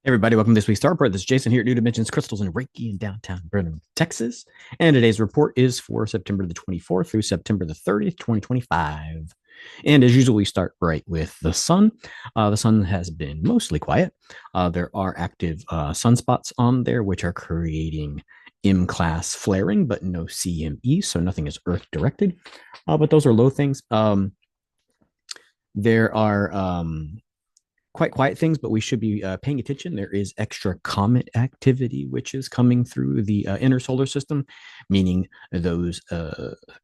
Everybody, welcome to this week's Star Report. This is Jason here at New Dimensions Crystals and Reiki in downtown Brenham, Texas. And today's report is for September the 24th through September the 30th, 2025. And as usual, we start right with the sun. The sun has been mostly quiet. There are active sunspots on there, which are creating M class flaring, but no CME, so nothing is Earth directed. But those are low things. There are quite quiet things, but we should be paying attention. There is extra comet activity, which is coming through the inner solar system, meaning those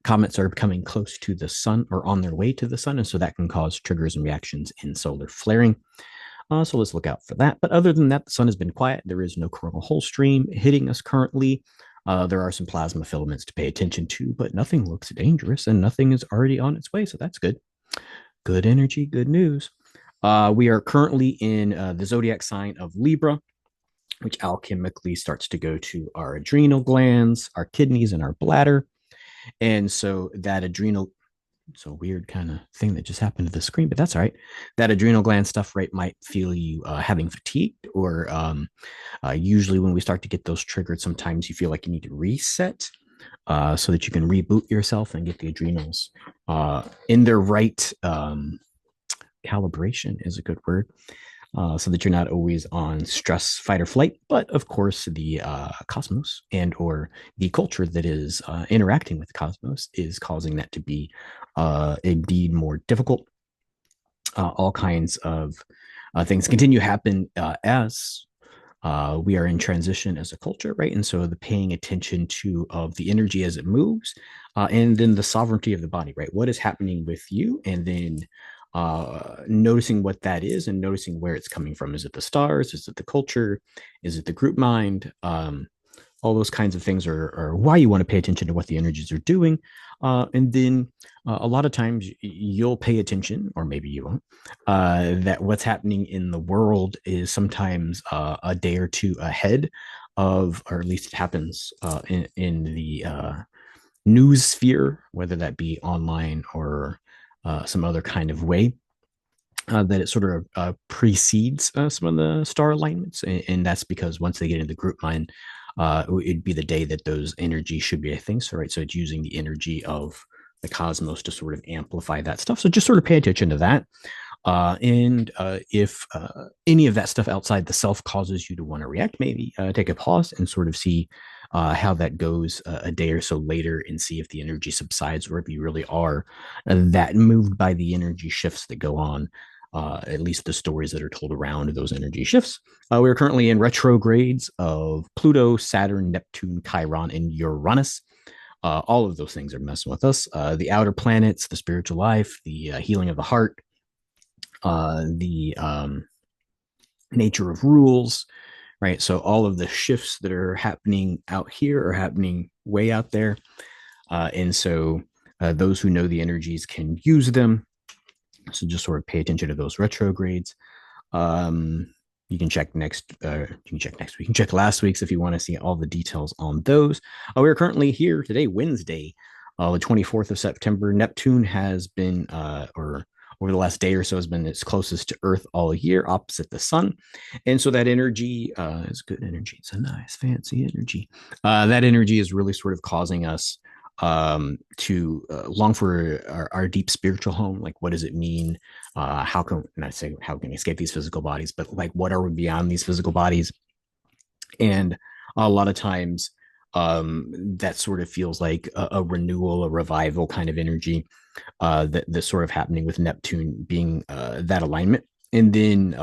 comets are coming close to the sun or on their way to the sun. And so that can cause triggers and reactions in solar flaring. So let's look out for that. But other than that, the sun has been quiet. There is no coronal hole stream hitting us currently. There are some plasma filaments to pay attention to, but nothing looks dangerous and nothing is already on its way. So that's good. Good energy, good news. We are currently in the zodiac sign of Libra, which alchemically starts to go to our adrenal glands, our kidneys, and our bladder. And so that adrenal, it's a weird kind of thing that just happened to the screen, but that's all right. That adrenal gland stuff, right, might feel you having fatigue, or usually when we start to get those triggered, sometimes you feel like you need to reset. So that you can reboot yourself and get the adrenals in their right calibration is a good word, so that you're not always on stress, fight, or flight. But of course, the cosmos and or the culture that is interacting with the cosmos is causing that to be indeed more difficult. All kinds of things continue to happen as we are in transition as a culture, right? And so the paying attention to of the energy as it moves, and then the sovereignty of the body, right? What is happening with you, and then noticing what that is and noticing where it's coming from. Is it the stars? Is it the culture? Is it the group mind? All those kinds of things are why you want to pay attention to what the energies are doing. And then a lot of times you'll pay attention, or maybe you won't, that what's happening in the world is sometimes a day or two ahead of, or at least it happens in the news sphere, whether that be online or some other kind of way. That it sort of precedes some of the star alignments. And that's because once they get into the group mind, it'd be the day that those energies should be a thing. So, right. So it's using the energy of the cosmos to sort of amplify that stuff. So just sort of pay attention to that. And if any of that stuff outside the self causes you to want to react, maybe take a pause and sort of see how that goes a day or so later, and see if the energy subsides, or if you really are that moved by the energy shifts that go on. At least the stories that are told around those energy shifts. We're currently in retrogrades of Pluto, Saturn, Neptune, Chiron, and Uranus. All of those things are messing with us. The outer planets, the spiritual life, the healing of the heart, the nature of rules, right? So all of the shifts that are happening out here are happening way out there. And so those who know the energies can use them. So just sort of pay attention to those retrogrades. You can check next. You can check next week. You can check last week's if you want to see all the details on those. We're currently here today, Wednesday, the 24th of September. Neptune has been, or over the last day or so, has been its closest to Earth all year, opposite the sun. And so that energy is good energy. It's a nice, fancy energy. That energy is really sort of causing us to long for our deep spiritual home. Like, what does it mean? How can, not say how can we escape these physical bodies, but like, what are we beyond these physical bodies? And a lot of times, that sort of feels like a renewal, a revival kind of energy that's sort of happening with Neptune being that alignment. And then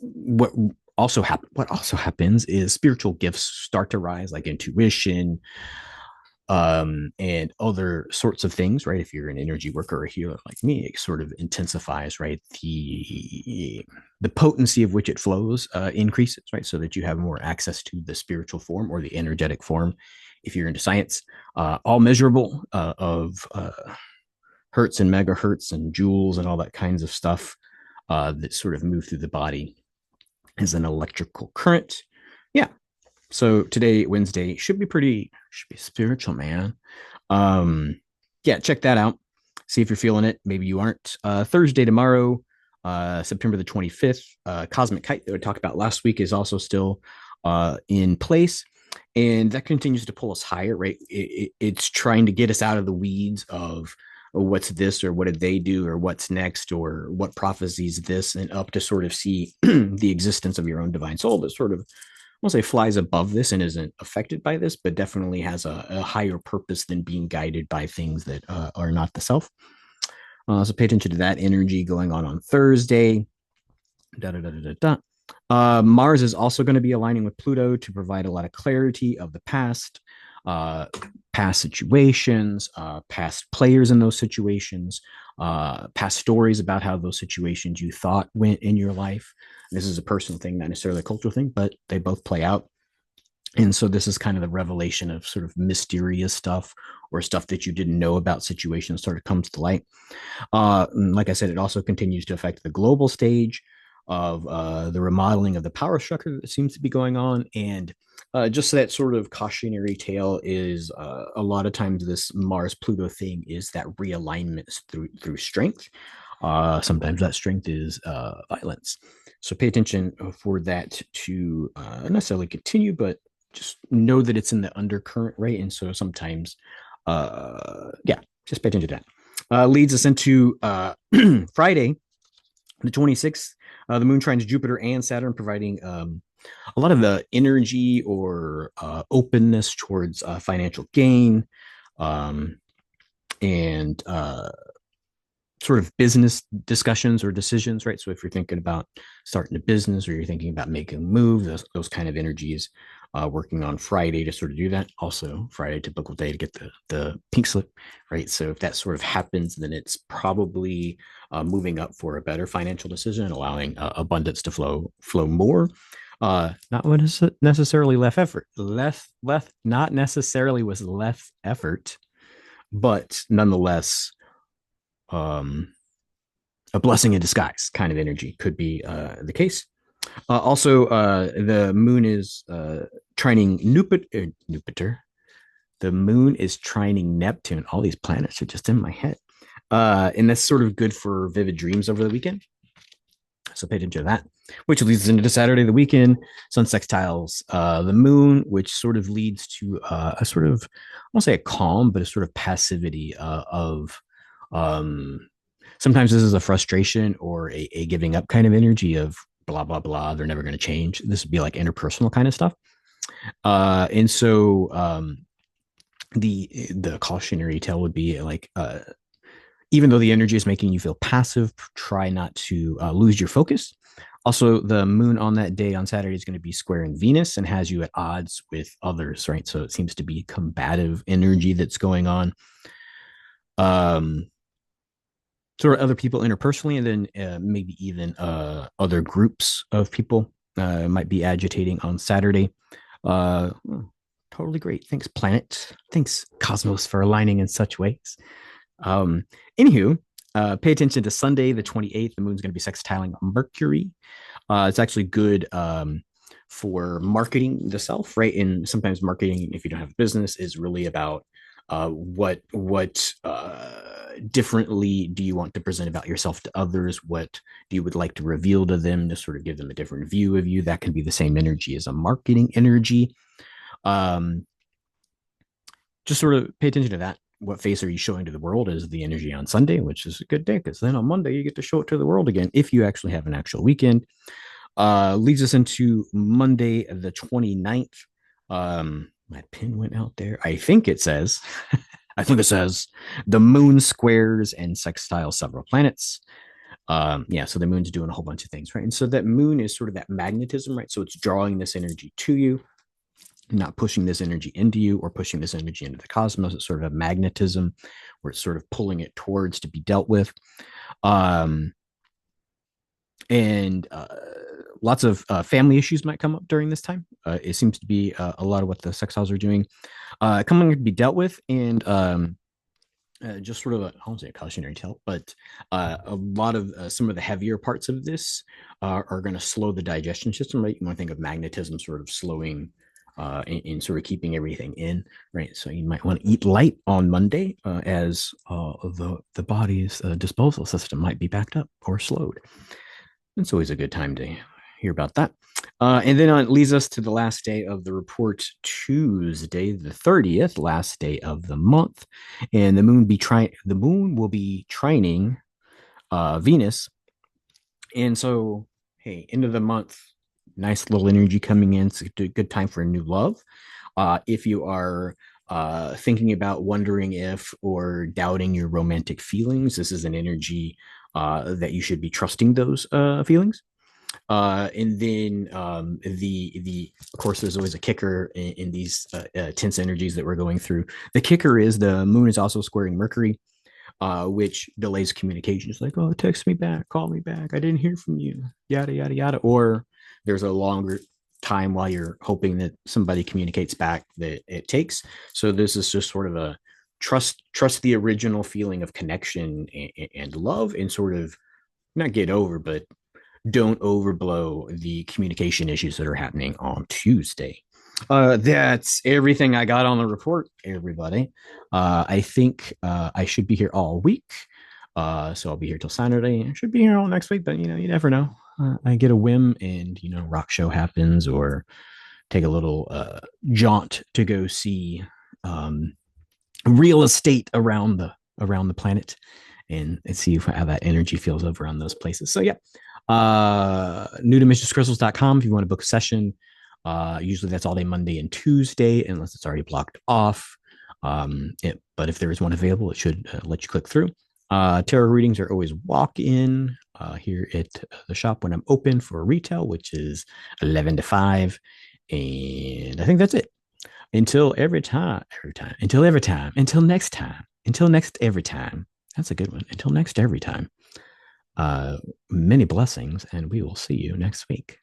what also happens is spiritual gifts start to rise, like intuition, and other sorts of things, right? If you're an energy worker or a healer like me, it sort of intensifies, right? The potency of which it flows increases, right? So that you have more access to the spiritual form or the energetic form. If you're into science, all measurable of hertz and megahertz and joules and all that kinds of stuff that sort of move through the body is an electrical current. Yeah, so today, Wednesday, should be spiritual, man. Yeah, check that out. See if you're feeling it. Maybe you aren't. Thursday tomorrow, September the 25th. Cosmic Kite that we talked about last week is also still in place. And that continues to pull us higher, right? It's trying to get us out of the weeds of what's this or what did they do or what's next or what prophecies this and up to sort of see the existence of your own divine soul that sort of, I won't say flies above this and isn't affected by this, but definitely has a higher purpose than being guided by things that are not the self. So pay attention to that energy going on Thursday. Da, da, da, da, da. Mars is also going to be aligning with Pluto to provide a lot of clarity of the past, uh, past situations, past players in those situations, past stories about how those situations you thought went in your life. This is a personal thing, not necessarily a cultural thing, but they both play out. And so this is kind of the revelation of sort of mysterious stuff or stuff that you didn't know about situations sort of comes to light. Like I said, it also continues to affect the global stage of the remodeling of the power structure that seems to be going on. And just that sort of cautionary tale is a lot of times this Mars Pluto thing is that realignment through strength. Sometimes that strength is violence. So pay attention for that to not necessarily continue, but just know that it's in the undercurrent, right? And so sometimes, yeah, just pay attention to that. Leads us into Friday, the 26th. The moon trines Jupiter and Saturn, providing a lot of the energy or openness towards financial gain and sort of business discussions or decisions, right? So if you're thinking about starting a business or you're thinking about making a move, those kind of energies working on Friday to sort of do that. Also, Friday, typical day to get the pink slip, right? So if that sort of happens, then it's probably moving up for a better financial decision, allowing abundance to flow more. Not necessarily less effort, not necessarily with less effort, but nonetheless, um, a blessing in disguise kind of energy could be the case. Also, the moon is trining Jupiter. The moon is trining Neptune. All these planets are just in my head. And that's sort of good for vivid dreams over the weekend. So pay attention to that, which leads us into Saturday, the weekend. Sun sextiles the moon, which sort of leads to a sort of, I won't say a calm, but a sort of passivity of um, sometimes this is a frustration or a giving up kind of energy of blah, blah, blah. They're never going to change. This would be like interpersonal kind of stuff. And so the cautionary tale would be like, even though the energy is making you feel passive, try not to lose your focus. Also, the moon on that day on Saturday is going to be squaring Venus and has you at odds with others, right? So it seems to be combative energy that's going on. Sort of other people interpersonally, and then maybe even other groups of people might be agitating on Saturday. Well, totally great. Thanks, planet. Thanks, cosmos, for aligning in such ways. Um, Anywho, pay attention to Sunday, the 28th. The moon's going to be sextiling Mercury. It's actually good for marketing the self, right? And sometimes marketing, if you don't have a business, is really about what differently do you want to present about yourself to others? What do you would like to reveal to them to sort of give them a different view of you? That can be the same energy as a marketing energy. Um, just sort of pay attention to that. What face are you showing to the world is the energy on Sunday, which is a good day because then on Monday you get to show it to the world again if you actually have an actual weekend. Leads us into Monday, the 29th. My pin went out there. I think it says, I think it says the moon squares and sextile several planets. Yeah, so the moon's doing a whole bunch of things, right? And so that moon is sort of that magnetism, right? So it's drawing this energy to you, not pushing this energy into you or pushing this energy into the cosmos. It's sort of a magnetism where it's sort of pulling it towards to be dealt with. Um, and lots of family issues might come up during this time. It seems to be a lot of what the sextiles are doing coming to be dealt with. And just sort of I won't say a cautionary tale, but a lot of some of the heavier parts of this are going to slow the digestion system, right? You want to think of magnetism sort of slowing in sort of keeping everything in, right? So you might want to eat light on Monday, as the body's disposal system might be backed up or slowed. It's always a good time to hear about that. And then it leads us to the last day of the report, Tuesday, the 30th, last day of the month. And the moon will be trining Venus. And so, hey, end of the month, nice little energy coming in. It's a good time for a new love. If you are thinking about wondering if or doubting your romantic feelings, this is an energy that you should be trusting those feelings. And then the of course there's always a kicker in these tense energies that we're going through. The kicker is the moon is also squaring Mercury, which delays communication. It's like, oh, text me back, call me back. I didn't hear from you, yada, yada, yada. Or there's a longer time while you're hoping that somebody communicates back that it takes. So this is just sort of a trust the original feeling of connection and love, and sort of not get over, but don't overblow the communication issues that are happening on Tuesday. That's everything I got on the report, everybody. I think I should be here all week. So I'll be here till Saturday. I should be here all next week, but you never know. I get a whim and, rock show happens, or take a little jaunt to go see um, real estate around the planet, and see how that energy feels over on those places. So yeah, new to mistresscrystals.com if you want to book a session. Usually that's all day Monday and Tuesday, unless it's already blocked off. But if there is one available, it should let you click through. Tarot readings are always walk in here at the shop when I'm open for retail, which is 11 to 5. And I think that's it. Until next every time. That's a good one. Until next every time. Many blessings, and we will see you next week.